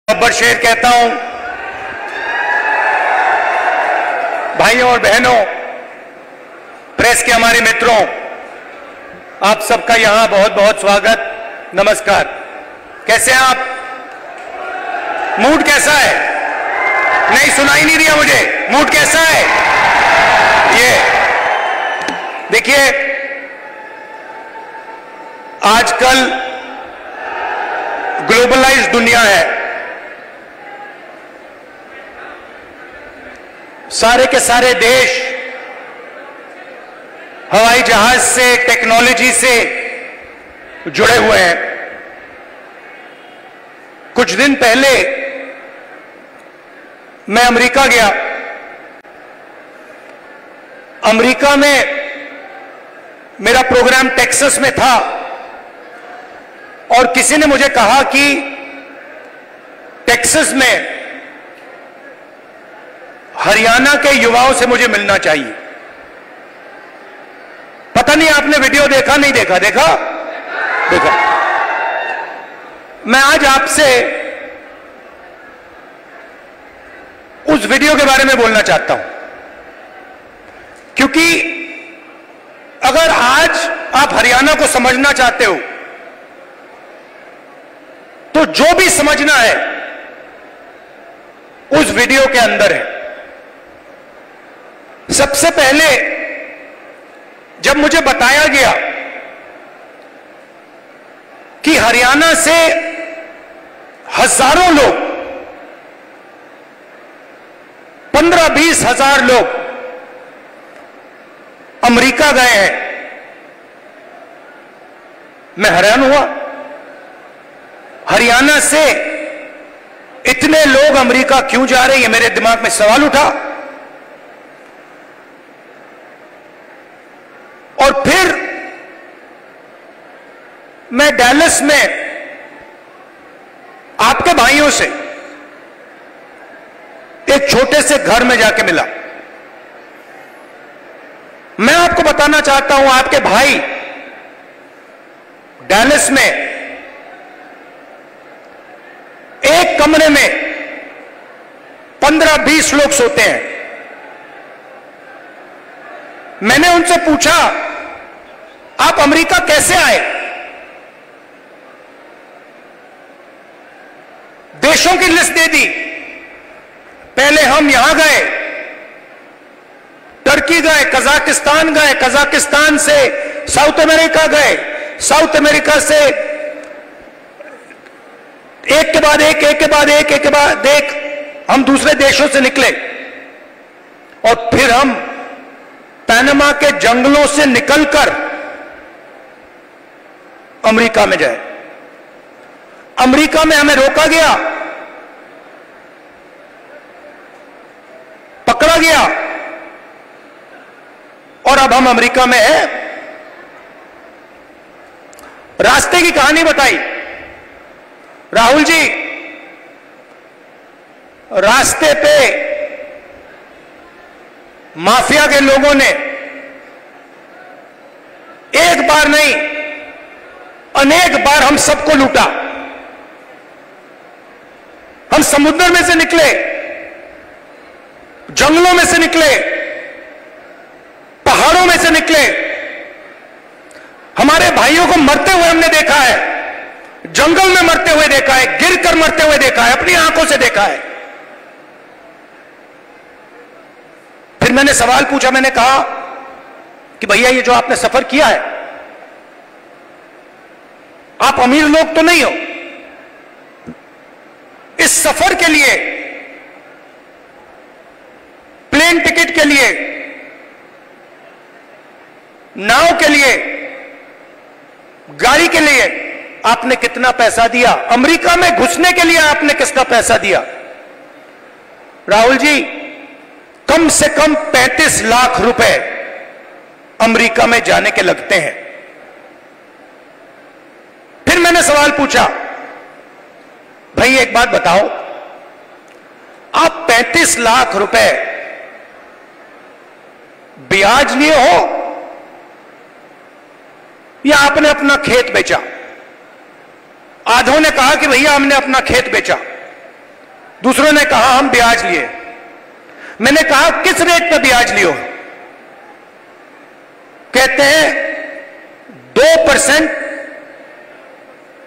अब्बर शेर कहता हूं, भाइयों और बहनों, प्रेस के हमारे मित्रों, आप सबका यहां बहुत बहुत स्वागत, नमस्कार। कैसे हैं आप? मूड कैसा है? नहीं, सुनाई नहीं दिया मुझे। मूड कैसा है? ये देखिए, आजकल ग्लोबलाइज्ड दुनिया है। सारे के सारे देश हवाई जहाज से, टेक्नोलॉजी से जुड़े हुए हैं। कुछ दिन पहले मैं अमेरिका गया। अमेरिका में मेरा प्रोग्राम टेक्सास में था और किसी ने मुझे कहा कि टेक्सास में हरियाणा के युवाओं से मुझे मिलना चाहिए। पता नहीं आपने वीडियो देखा, नहीं देखा? देखा। मैं आज आपसे उस वीडियो के बारे में बोलना चाहता हूं, क्योंकि अगर आज आप हरियाणा को समझना चाहते हो तो जो भी समझना है उस वीडियो के अंदर है। सबसे पहले जब मुझे बताया गया कि हरियाणा से हजारों लोग, 15-20 हजार लोग अमेरिका गए हैं, मैं हैरान हुआ। हरियाणा से इतने लोग अमेरिका क्यों जा रहे हैं, मेरे दिमाग में सवाल उठा। और फिर मैं डैलस में आपके भाइयों से एक छोटे से घर में जाके मिला। मैं आपको बताना चाहता हूं, आपके भाई डैलस में एक कमरे में 15-20 लोग सोते हैं। मैंने उनसे पूछा, आप अमेरिका कैसे आए? देशों की लिस्ट दे दी। पहले हम यहां गए, टर्की गए, कजाकिस्तान गए, कजाकिस्तान से साउथ अमेरिका गए, साउथ अमेरिका से एक के बाद एक, एक के बाद एक, एक के बाद एक हम दूसरे देशों से निकले और फिर हम पनामा के जंगलों से निकलकर अमेरिका में जाए। अमेरिका में हमें रोका गया, पकड़ा गया और अब हम अमेरिका में हैं। रास्ते की कहानी बताई राहुल जी। रास्ते पे माफिया के लोगों ने एक बार नहीं, अनेक बार हम सबको लूटा। हम समुद्र में से निकले, जंगलों में से निकले, पहाड़ों में से निकले। हमारे भाइयों को मरते हुए हमने देखा है, जंगल में मरते हुए देखा है, गिरकर मरते हुए देखा है, अपनी आंखों से देखा है। फिर मैंने सवाल पूछा, मैंने कहा कि भैया ये जो आपने सफर किया है, आप अमीर लोग तो नहीं हो। इस सफर के लिए, प्लेन टिकट के लिए, नाव के लिए, गाड़ी के लिए आपने कितना पैसा दिया? अमेरिका में घुसने के लिए आपने किसका पैसा दिया? राहुल जी, कम से कम 35 लाख रुपए अमेरिका में जाने के लगते हैं। फिर मैंने सवाल पूछा, भाई एक बात बताओ, आप 35 लाख रुपए ब्याज लिए हो या आपने अपना खेत बेचा? आधों ने कहा कि भैया हमने अपना खेत बेचा। दूसरों ने कहा हम ब्याज लिए। मैंने कहा किस रेट पर ब्याज लियो? कहते हैं 2%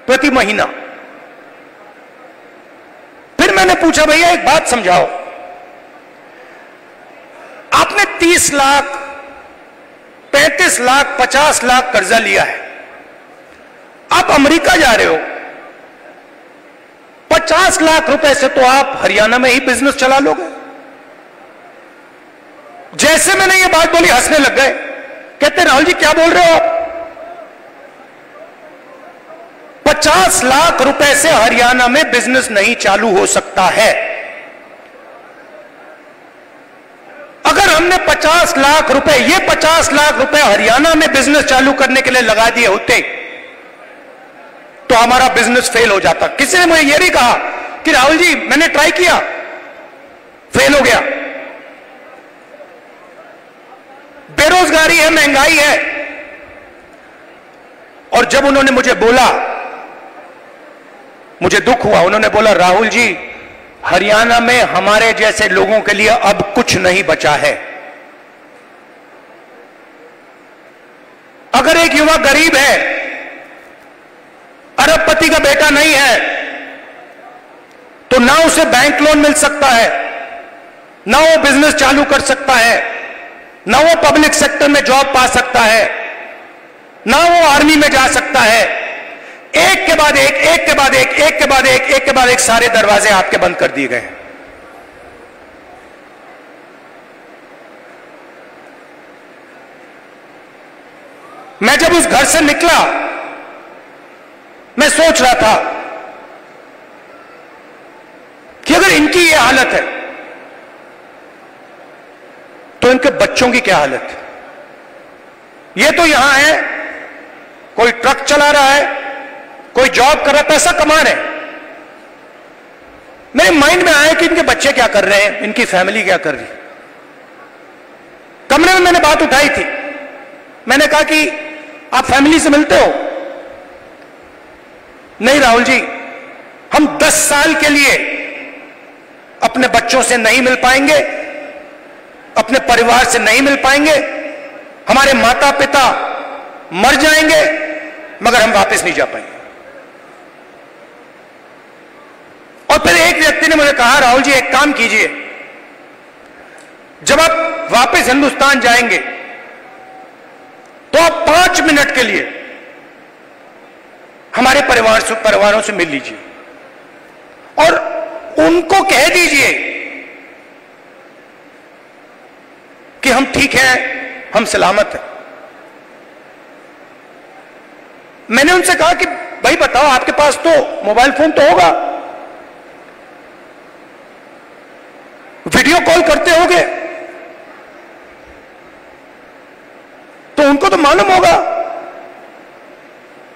प्रति महीना। फिर मैंने पूछा भैया एक बात समझाओ, आपने 30 लाख, 35 लाख, 50 लाख कर्जा लिया है, आप अमेरिका जा रहे हो, 50 लाख रुपए से तो आप हरियाणा में ही बिजनेस चला लोगे। जैसे मैंने ये बात बोली हंसने लग गए। कहते राहुल जी क्या बोल रहे हो आप? 50 लाख रुपए से हरियाणा में बिजनेस नहीं चालू हो सकता है। अगर हमने 50 लाख रुपए, ये 50 लाख रुपए हरियाणा में बिजनेस चालू करने के लिए लगा दिए होते तो हमारा बिजनेस फेल हो जाता। किसी ने मुझे यह भी कहा कि राहुल जी मैंने ट्राई किया, फेल हो गया। बेरोजगारी है, महंगाई है। और जब उन्होंने मुझे बोला, मुझे दुख हुआ। उन्होंने बोला राहुल जी हरियाणा में हमारे जैसे लोगों के लिए अब कुछ नहीं बचा है। अगर एक युवा गरीब है, अरबपति का बेटा नहीं है, तो ना उसे बैंक लोन मिल सकता है, ना वो बिजनेस चालू कर सकता है, ना वो पब्लिक सेक्टर में जॉब पा सकता है, ना वो आर्मी में जा सकता है। एक के बाद एक, एक के बाद एक, एक के बाद एक, एक के बाद एक सारे दरवाजे आपके बंद कर दिए गए। मैं जब उस घर से निकला, मैं सोच रहा था कि अगर इनकी ये हालत है तो इनके बच्चों की क्या हालत है। ये तो यहां है, कोई ट्रक चला रहा है, कोई जॉब कर रहा है, पैसा कमा रहे हैं। मेरे माइंड में आया कि इनके बच्चे क्या कर रहे हैं, इनकी फैमिली क्या कर रही है। कमरे में मैंने बात उठाई थी। मैंने कहा कि आप फैमिली से मिलते हो? नहीं राहुल जी, हम 10 साल के लिए अपने बच्चों से नहीं मिल पाएंगे, अपने परिवार से नहीं मिल पाएंगे, हमारे माता पिता मर जाएंगे मगर हम वापस नहीं जा पाएंगे। और फिर एक व्यक्ति ने मुझे कहा राहुल जी एक काम कीजिए, जब आप वापस हिंदुस्तान जाएंगे तो आप 5 मिनट के लिए हमारे परिवारों से मिल लीजिए और उनको कह दीजिए कि हम ठीक हैं, हम सलामत हैं। मैंने उनसे कहा कि भाई बताओ आपके पास तो मोबाइल फोन तो होगा, वीडियो कॉल करते होगे, तो उनको तो मालूम होगा।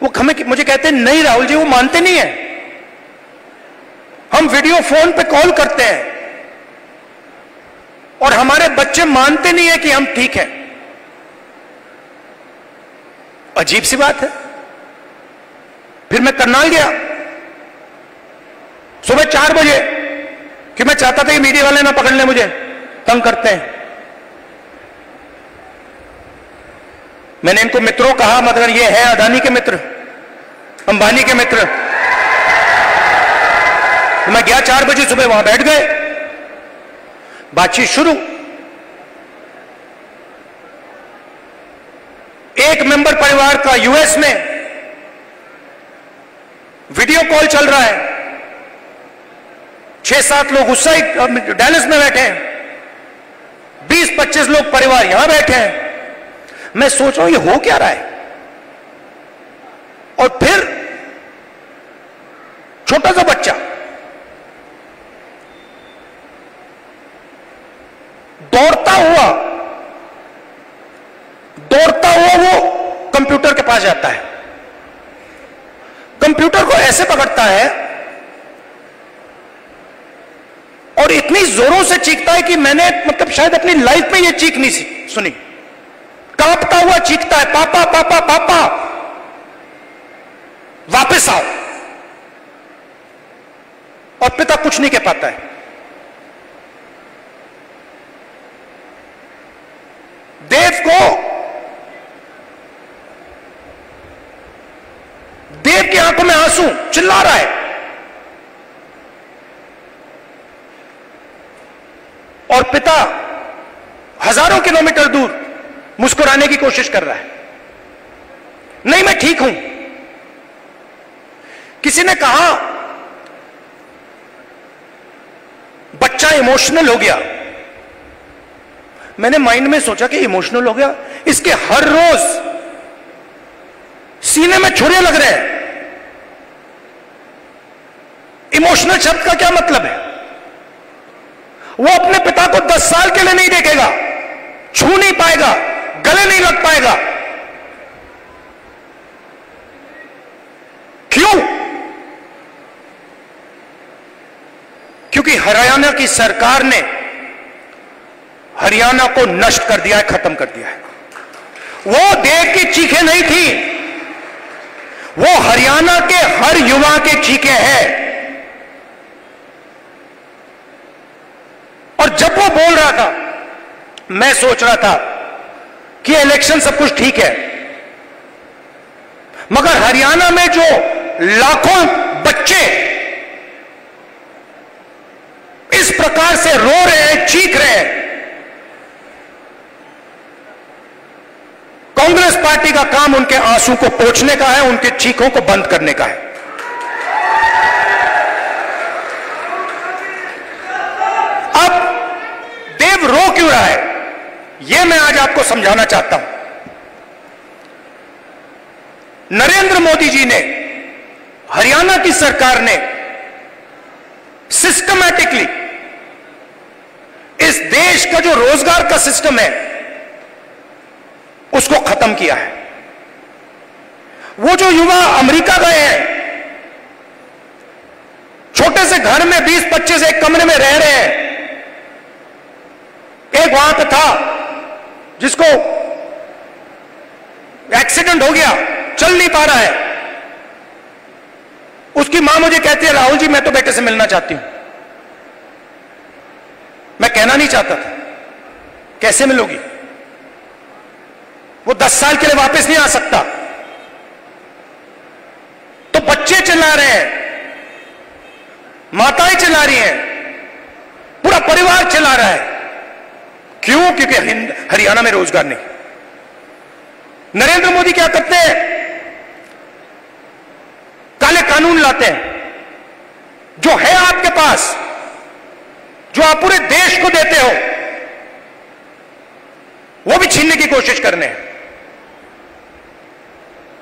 वो मुझे कहते हैं नहीं राहुल जी वो मानते नहीं है, हम वीडियो फोन पे कॉल करते हैं और हमारे बच्चे मानते नहीं है कि हम ठीक हैं। अजीब सी बात है। फिर मैं करनाल गया सुबह 4 बजे, कि मैं चाहता था कि मीडिया वाले ना पकड़ लें, मुझे तंग करते हैं। मैंने इनको मित्रों कहा, मतलब ये है अदानी के मित्र, अंबानी के मित्र। मैं गया 4 बजे सुबह, वहां बैठ गए, बातचीत शुरू। एक मेंबर परिवार का यूएस में वीडियो कॉल चल रहा है, 6-7 लोग उस साइड डैलस में बैठे हैं, 20-25 लोग परिवार यहां बैठे हैं। मैं सोच रहा हूं ये हो क्या रहा है। और फिर छोटा सा बच्चा दौड़ता हुआ वो कंप्यूटर के पास जाता है, कंप्यूटर को ऐसे पकड़ता है और इतनी जोरों से चीखता है कि मैंने मतलब शायद अपनी लाइफ में ये चीख नहीं सुनी। कांपता हुआ चीखता है, पापा पापा पापा वापस आओ। और पिता पिता कुछ नहीं कह पाता है। देव की आंखों में आंसू, चिल्ला रहा है, और पिता हजारों किलोमीटर दूर मुस्कुराने की कोशिश कर रहा है, नहीं मैं ठीक हूं। किसी ने कहा बच्चा इमोशनल हो गया। मैंने माइंड में सोचा कि इमोशनल हो गया, इसके हर रोज सीने में छुरे लग रहे हैं। इमोशनल शब्द का क्या मतलब है? वो अपने पिता को 10 साल के लिए नहीं देखेगा, छू नहीं पाएगा, गले नहीं लग पाएगा। क्यों? क्योंकि हरियाणा की सरकार ने हरियाणा को नष्ट कर दिया है, खत्म कर दिया है। वो देव की चीखें नहीं थी, वो हरियाणा के हर युवा के चीखें हैं। और जब वो बोल रहा था, मैं सोच रहा था कि इलेक्शन सब कुछ ठीक है, मगर हरियाणा में जो लाखों बच्चे इस प्रकार से रो रहे हैं, चीख रहे हैं, कांग्रेस पार्टी का काम उनके आंसू को पोंछने का है, उनके चीखों को बंद करने का है। अब देव रो क्यों रहा है, यह मैं आज आपको समझाना चाहता हूं। नरेंद्र मोदी जी ने, हरियाणा की सरकार ने सिस्टमैटिकली इस देश का जो रोजगार का सिस्टम है उसको खत्म किया है। वो जो युवा अमेरिका गए हैं, छोटे से घर में 20-25 एक कमरे में रह रहे हैं। एक वहां पे था जिसको एक्सीडेंट हो गया, चल नहीं पा रहा है। उसकी मां मुझे कहती है, राहुल जी मैं तो बेटे से मिलना चाहती हूं। मैं कहना नहीं चाहता था, कैसे मिलोगी? वो 10 साल के लिए वापस नहीं आ सकता। तो बच्चे चिल्ला रहे हैं, माताएं चिल्ला रही हैं, पूरा परिवार चिल्ला रहा है। क्यों? क्योंकि हरियाणा में रोजगार नहीं। नरेंद्र मोदी क्या करते हैं? काले कानून लाते हैं, जो है आपके पास, जो आप पूरे देश को देते हो, वो भी छीनने की कोशिश करने हैं।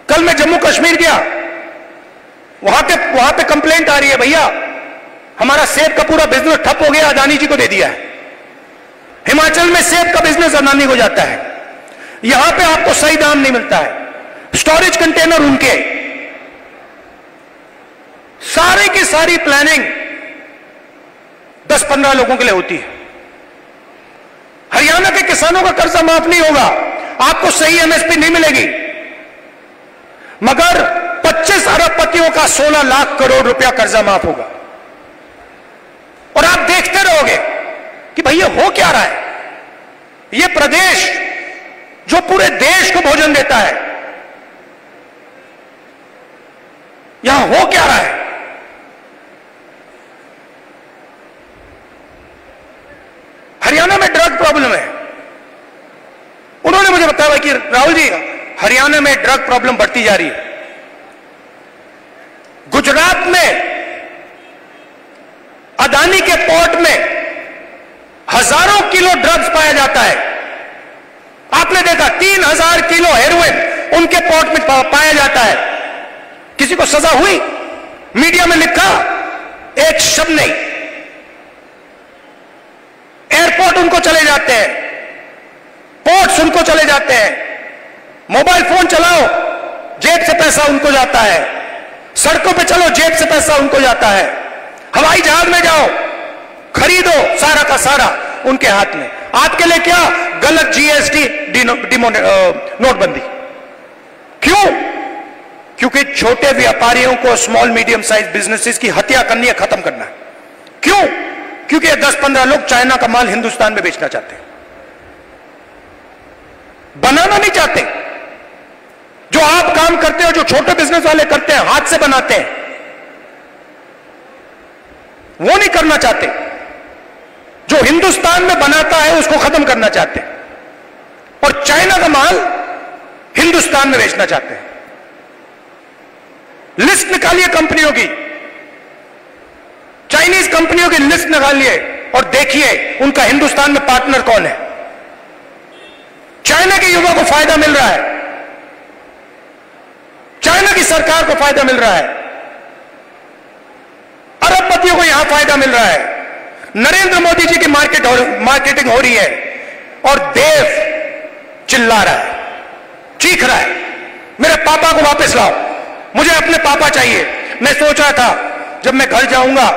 कल मैं जम्मू कश्मीर गया, वहां पे कंप्लेंट आ रही है, भैया हमारा सेब का पूरा बिजनेस ठप हो गया, अदानी जी को दे दिया है। हिमाचल में सेब का बिजनेस अदानी को जाता है, यहां पे आपको सही दाम नहीं मिलता है। स्टोरेज कंटेनर उनके, सारी की सारी प्लानिंग 10-15 लोगों के लिए होती है। हरियाणा के किसानों का कर्जा माफ नहीं होगा, आपको सही एमएसपी नहीं मिलेगी, मगर 25 अरबपतियों का 16 लाख करोड़ रुपया कर्जा माफ होगा। और आप देखते रहोगे कि भैया हो क्या रहा है। यह प्रदेश जो पूरे देश को भोजन देता है, यहां हो क्या रहा है? हरियाणा में ड्रग प्रॉब्लम है। उन्होंने मुझे बताया कि राहुल जी हरियाणा में ड्रग प्रॉब्लम बढ़ती जा रही है। गुजरात में अदानी के पोर्ट में हजारों किलो ड्रग्स पाया जाता है। आपने देखा 3000 किलो हेरोइन उनके पोर्ट में पाया जाता है। किसी को सजा हुई? मीडिया में लिखा एक शब्द नहीं। एयरपोर्ट उनको चले जाते हैं, पोर्ट्स उनको चले जाते हैं, मोबाइल फोन चलाओ जेब से पैसा उनको जाता है, सड़कों पे चलो जेब से पैसा उनको जाता है, हवाई जहाज में जाओ खरीदो, सारा का सारा उनके हाथ में। आपके लिए क्या? गलत जीएसटी, नोटबंदी। क्यों? क्योंकि छोटे व्यापारियों को, स्मॉल मीडियम साइज बिजनेसेस की हत्या करनी है, खत्म करना है। क्यों? क्योंकि ये 10-15 लोग चाइना का माल हिंदुस्तान में बेचना चाहते हैं, बनाना नहीं चाहते। जो आप काम करते हो, जो छोटे बिजनेस वाले करते हैं, हाथ से बनाते हैं, वो नहीं करना चाहते। जो हिंदुस्तान में बनाता है उसको खत्म करना चाहते हैं और चाइना का माल हिंदुस्तान में बेचना चाहते हैं। लिस्ट निकालिए कंपनियों की, चाइनीज कंपनियों की लिस्ट निकालिए और देखिए उनका हिंदुस्तान में पार्टनर कौन है। चाइना के युवा को फायदा मिल रहा है, चाइना की सरकार को फायदा मिल रहा है, अरबपतियों को यहां फायदा मिल रहा है, नरेंद्र मोदी जी की मार्केटिंग हो रही है और देश चिल्ला रहा है, चीख रहा है, मेरे पापा को वापस लाओ, मुझे अपने पापा चाहिए। मैं सोच रहा था जब मैं घर जाऊंगा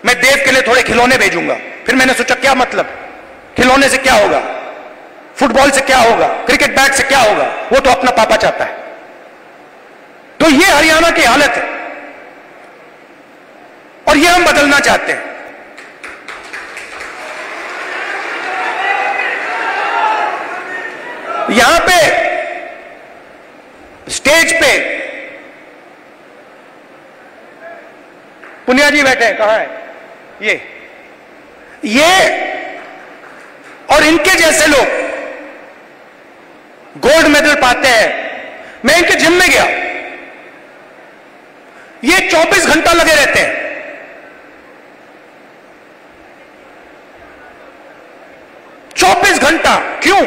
मैं देव के लिए थोड़े खिलौने भेजूंगा। फिर मैंने सोचा क्या मतलब, खिलौने से क्या होगा, फुटबॉल से क्या होगा, क्रिकेट बैट से क्या होगा, वो तो अपना पापा चाहता है। तो ये हरियाणा की हालत है और ये हम बदलना चाहते हैं। यहां पे स्टेज पे पुनिया जी बैठे हैं, कहां है ये और इनके जैसे लोग गोल्ड मेडल पाते हैं। मैं इनके जिम में गया, ये 24 घंटा लगे रहते हैं, 24 घंटा। क्यों?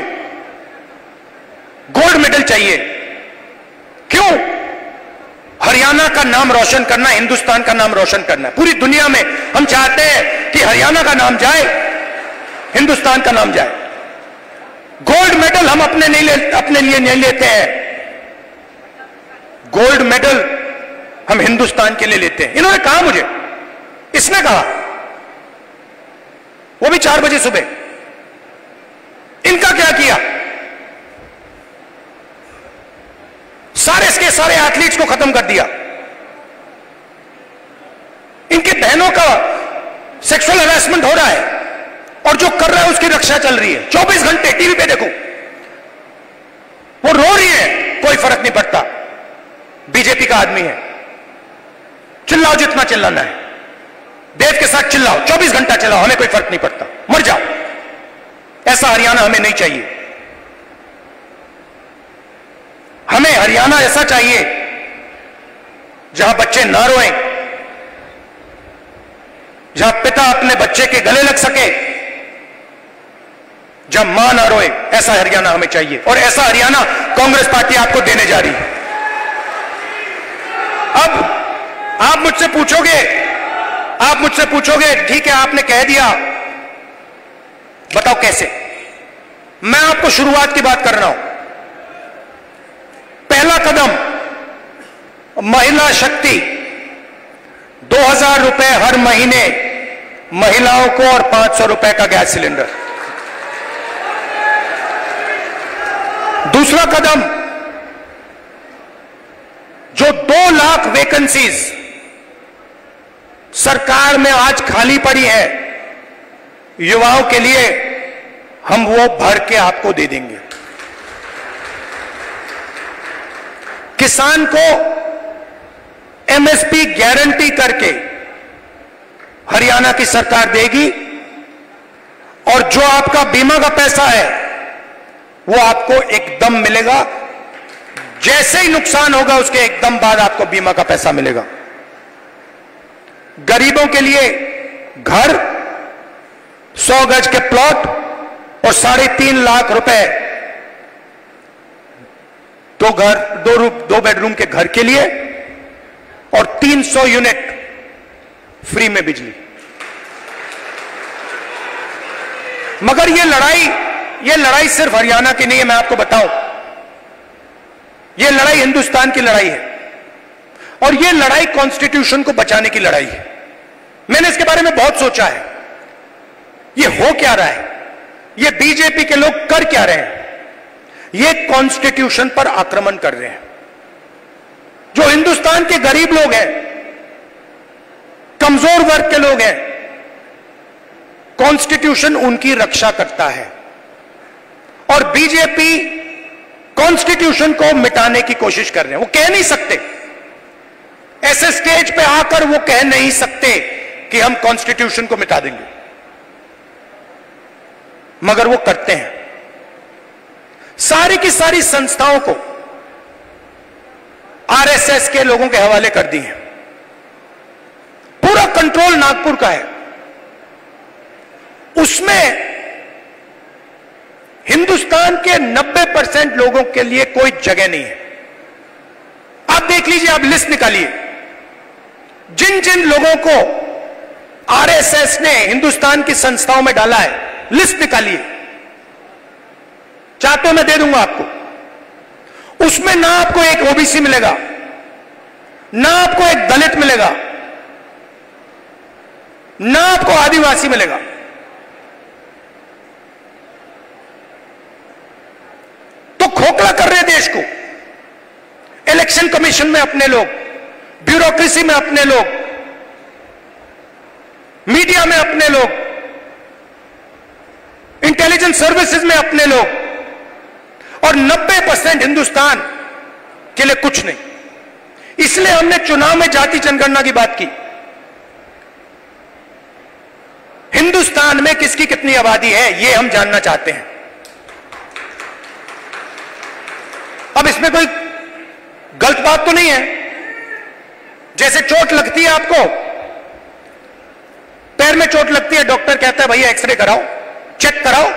गोल्ड मेडल चाहिए। क्यों? हरियाणा का नाम रोशन करना, हिंदुस्तान का नाम रोशन करना। पूरी दुनिया में हम चाहते हैं कि हरियाणा का नाम जाए, हिंदुस्तान का नाम जाए। गोल्ड मेडल हम अपने लिए नहीं लेते हैं, गोल्ड मेडल हम हिंदुस्तान के लिए लेते हैं। इन्होंने कहा मुझे, इसने कहा, वो भी 4 बजे सुबह। इनका क्या किया? सारे के सारे एथलीट्स को खत्म कर दिया। इनके बहनों का सेक्सुअल हैरेसमेंट हो रहा है और जो कर रहा है उसकी रक्षा चल रही है। 24 घंटे टीवी पे देखो, वो रो रही है, कोई फर्क नहीं पड़ता, बीजेपी का आदमी है, चिल्लाओ जितना चिल्लाना है, देव के साथ चिल्लाओ, 24 घंटा चिल्लाओ, हमें कोई फर्क नहीं पड़ता, मर जाओ। ऐसा हरियाणा हमें नहीं चाहिए। हमें हरियाणा ऐसा चाहिए जहां बच्चे ना रोएं, जहां पिता अपने बच्चे के गले लग सके, जहां मां ना रोए। ऐसा हरियाणा हमें चाहिए और ऐसा हरियाणा कांग्रेस पार्टी आपको देने जा रही है। अब आप मुझसे पूछोगे ठीक है आपने कह दिया, बताओ कैसे। मैं आपको शुरुआत की बात कर रहा हूं। पहला कदम महिला शक्ति, 2000 रुपए हर महीने महिलाओं को और 500 रुपए का गैस सिलेंडर। दूसरा कदम, जो 2 लाख वैकेंसीज सरकार में आज खाली पड़ी है युवाओं के लिए, हम वो भर के आपको दे देंगे। किसान को एमएसपी गारंटी करके हरियाणा की सरकार देगी और जो आपका बीमा का पैसा है वो आपको एकदम मिलेगा। जैसे ही नुकसान होगा उसके एकदम बाद आपको बीमा का पैसा मिलेगा। गरीबों के लिए घर, 100 गज के प्लॉट और 3.5 लाख रुपए दो बेडरूम के घर के लिए और 300 यूनिट फ्री में बिजली। मगर ये लड़ाई सिर्फ हरियाणा की नहीं है, मैं आपको बताऊं, ये लड़ाई हिंदुस्तान की लड़ाई है और ये लड़ाई कॉन्स्टिट्यूशन को बचाने की लड़ाई है। मैंने इसके बारे में बहुत सोचा है, ये हो क्या रहा है, ये बीजेपी के लोग कर क्या रहे हैं। ये कॉन्स्टिट्यूशन पर आक्रमण कर रहे हैं। जो हिंदुस्तान के गरीब लोग हैं कमजोर वर्ग के लोग हैं, कॉन्स्टिट्यूशन उनकी रक्षा करता है। और बीजेपी कॉन्स्टिट्यूशन को मिटाने की कोशिश कर रहे हैं। वो कह नहीं सकते, ऐसे स्टेज पे आकर वो कह नहीं सकते कि हम कॉन्स्टिट्यूशन को मिटा देंगे, मगर वो करते हैं। सारी की सारी संस्थाओं को आरएसएस के लोगों के हवाले कर दी है। पूरा कंट्रोल नागपुर का है। उसमें हिंदुस्तान के 90% लोगों के लिए कोई जगह नहीं है। आप देख लीजिए, आप लिस्ट निकालिए, जिन जिन लोगों को आरएसएस ने हिंदुस्तान की संस्थाओं में डाला है, लिस्ट निकालिए, चाहते मैं दे दूंगा आपको। उसमें ना आपको एक ओबीसी मिलेगा, ना आपको एक दलित मिलेगा, ना आपको आदिवासी मिलेगा। तो खोखला कर रहे देश को। इलेक्शन कमीशन में अपने लोग, ब्यूरोक्रेसी में अपने लोग, मीडिया में अपने लोग, इंटेलिजेंस सर्विसेज में अपने लोग, और 90% हिंदुस्तान के लिए कुछ नहीं। इसलिए हमने चुनाव में जाति जनगणना की बात की। हिंदुस्तान में किसकी कितनी आबादी है, यह हम जानना चाहते हैं। अब इसमें कोई गलत बात तो नहीं है। जैसे चोट लगती है, आपको पैर में चोट लगती है, डॉक्टर कहता है भैया एक्सरे कराओ, चेक कराओ।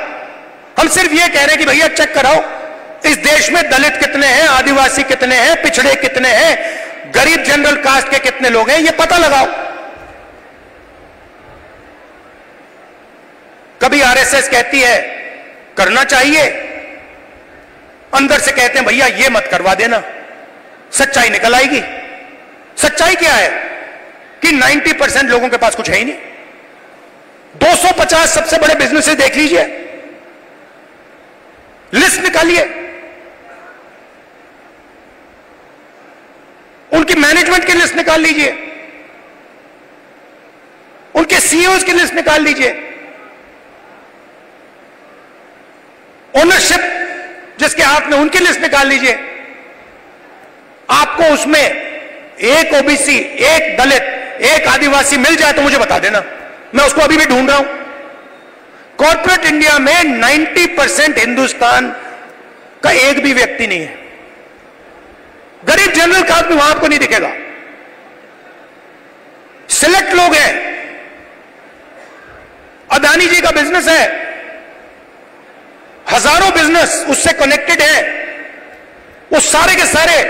हम सिर्फ ये कह रहे हैं कि भैया चेक कराओ, इस देश में दलित कितने हैं, आदिवासी कितने हैं, पिछड़े कितने हैं, गरीब जनरल कास्ट के कितने लोग हैं, ये पता लगाओ। कभी आरएसएस कहती है करना चाहिए, अंदर से कहते हैं भैया ये मत करवा देना, सच्चाई निकल आएगी। सच्चाई क्या है कि 90% लोगों के पास कुछ है ही नहीं। 250 सबसे बड़े बिजनेसेस देख लीजिए, लिस्ट निकालिए, उनकी मैनेजमेंट की लिस्ट निकाल लीजिए, उनके सीईओज की लिस्ट निकाल लीजिए, ओनरशिप जिसके हाथ में, उनकी लिस्ट निकाल लीजिए। आपको उसमें एक ओबीसी, एक दलित, एक आदिवासी मिल जाए तो मुझे बता देना, मैं उसको अभी भी ढूंढ रहा हूं। कॉर्पोरेट इंडिया में 90% हिंदुस्तान का एक भी व्यक्ति नहीं है। गरीब जनरल कास्ट भी वहां आपको नहीं दिखेगा। सिलेक्ट लोग हैं। अदानी जी का बिजनेस है, हजारों बिजनेस उससे कनेक्टेड है, वो सारे के सारे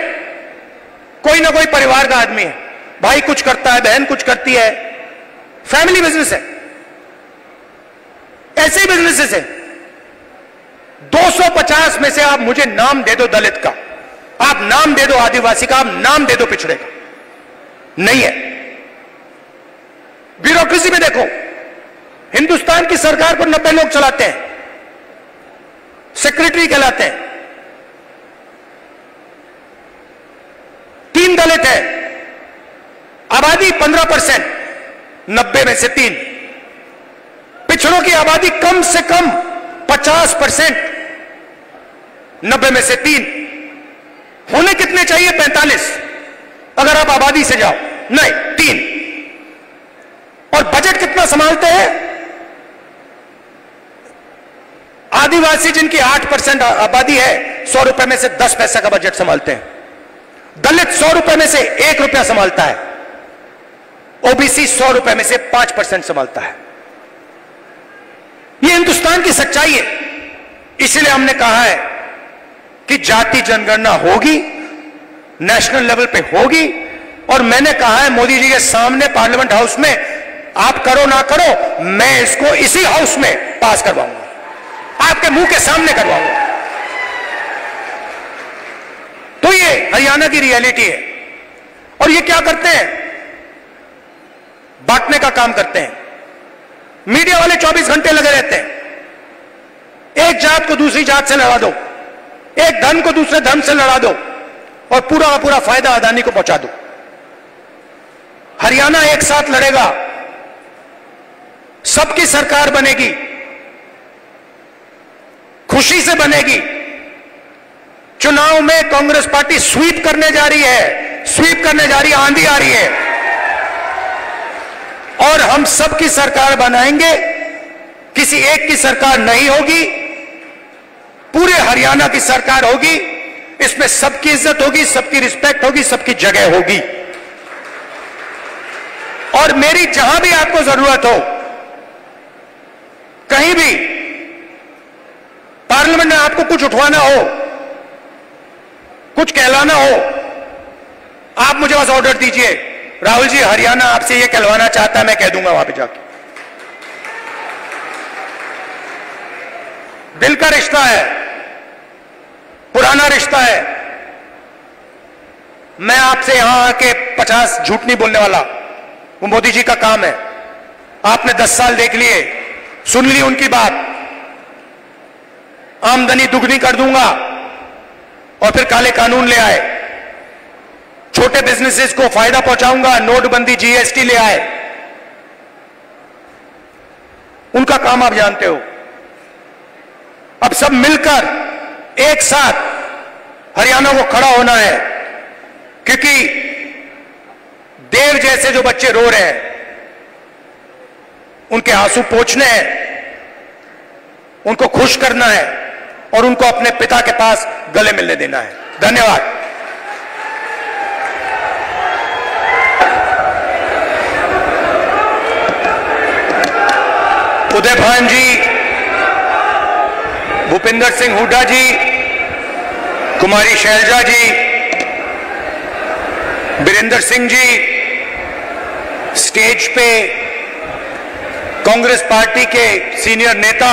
कोई ना कोई परिवार का आदमी है। भाई कुछ करता है, बहन कुछ करती है, फैमिली बिजनेस है। ऐसे ही बिजनेसेस है। 250 में से आप मुझे नाम दे दो दलित का, आप नाम दे दो आदिवासी का, आप नाम दे दो पिछड़े का, नहीं है। ब्यूरोक्रेसी में देखो, हिंदुस्तान की सरकार को 90 लोग चलाते हैं, सेक्रेटरी कहलाते हैं। 3 दलित है, आबादी 15%, 90 में से 3। पिछड़ों की आबादी कम से कम 50%, 90 में से 3। होने कितने चाहिए? 45 अगर आप आबादी से जाओ, नहीं 3। और बजट कितना संभालते हैं? आदिवासी जिनकी 8% आबादी है, 100 रुपए में से 10 पैसा का बजट संभालते हैं। दलित 100 रुपए में से 1 रुपया संभालता है। ओबीसी 100 रुपए में से 5% संभालता है। यह हिंदुस्तान की सच्चाई है। इसलिए हमने कहा है कि जाति जनगणना होगी, नेशनल लेवल पे होगी। और मैंने कहा है मोदी जी के सामने पार्लियामेंट हाउस में, आप करो ना करो, मैं इसको इसी हाउस में पास करवाऊंगा, आपके मुंह के सामने करवाऊंगा। तो ये हरियाणा की रियलिटी है। और ये क्या करते हैं? बांटने का काम करते हैं। मीडिया वाले 24 घंटे लगे रहते हैं। एक जात को दूसरी जात से लड़ा दो, एक धर्म को दूसरे धर्म से लड़ा दो, और पूरा का पूरा फायदा अदानी को पहुंचा दो। हरियाणा एक साथ लड़ेगा, सबकी सरकार बनेगी, खुशी से बनेगी। चुनाव में कांग्रेस पार्टी स्वीप करने जा रही है, स्वीप करने जा रही है, आंधी आ रही है और हम सबकी सरकार बनाएंगे। किसी एक की सरकार नहीं होगी, पूरे हरियाणा की सरकार होगी। इसमें सबकी इज्जत होगी, सबकी रिस्पेक्ट होगी, सबकी जगह होगी। और मेरी जहां भी आपको जरूरत हो, कहीं भी पार्लियामेंट में आपको कुछ उठवाना हो, कुछ कहलाना हो, आप मुझे बस ऑर्डर दीजिए, राहुल जी हरियाणा आपसे यह कहलवाना चाहता है, मैं कह दूंगा वहां पे जाके। दिल का रिश्ता है, पुराना रिश्ता है। मैं आपसे यहां आके 50 झूठ नहीं बोलने वाला, वो मोदी जी का काम है। आपने 10 साल देख लिए, सुन ली उनकी बात, आमदनी दुगनी कर दूंगा और फिर काले कानून ले आए, छोटे बिजनेसेस को फायदा पहुंचाऊंगा, नोटबंदी जीएसटी ले आए। उनका काम आप जानते हो। अब सब मिलकर एक साथ हरियाणा को खड़ा होना है, क्योंकि देव जैसे जो बच्चे रो रहे हैं उनके आंसू पोंछने हैं, उनको खुश करना है और उनको अपने पिता के पास गले मिलने देना है। धन्यवाद। उदय भान जी, भूपिंदर सिंह हुड्डा जी, कुमारी शैलजा जी, बीरेंद्र सिंह जी, स्टेज पे कांग्रेस पार्टी के सीनियर नेता,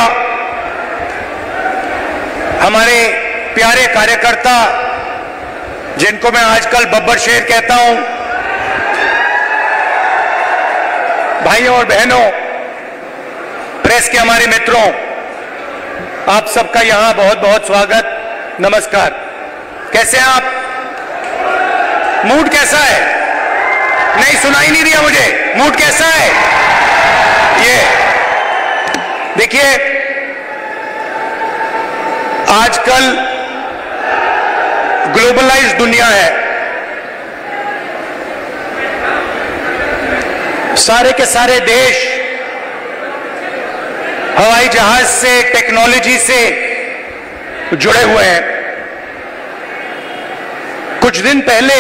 हमारे प्यारे कार्यकर्ता जिनको मैं आजकल बब्बर शेर कहता हूं, भाइयों और बहनों, प्रेस के हमारे मित्रों, आप सबका यहां बहुत बहुत स्वागत, नमस्कार। कैसे हैं आप? मूड कैसा है? नहीं, सुनाई नहीं दिया मुझे। मूड कैसा है? ये देखिए, आजकल ग्लोबलाइज दुनिया है, सारे के सारे देश हवाई जहाज से, टेक्नोलॉजी से जुड़े हुए हैं। कुछ दिन पहले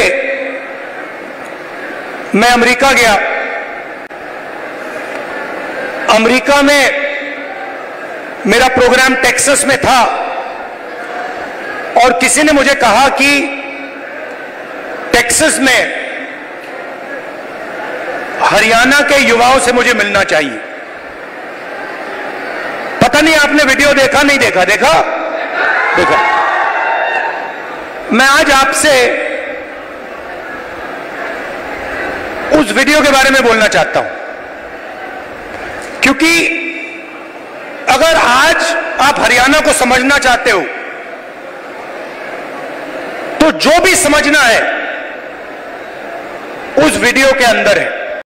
मैं अमेरिका गया। अमेरिका में मेरा प्रोग्राम टेक्सास में था और किसी ने मुझे कहा कि टेक्सास में हरियाणा के युवाओं से मुझे मिलना चाहिए। पता नहीं आपने वीडियो देखा, नहीं देखा? देखा। मैं आज आपसे उस वीडियो के बारे में बोलना चाहता हूं, क्योंकि अगर आज आप हरियाणा को समझना चाहते हो तो जो भी समझना है उस वीडियो के अंदर है।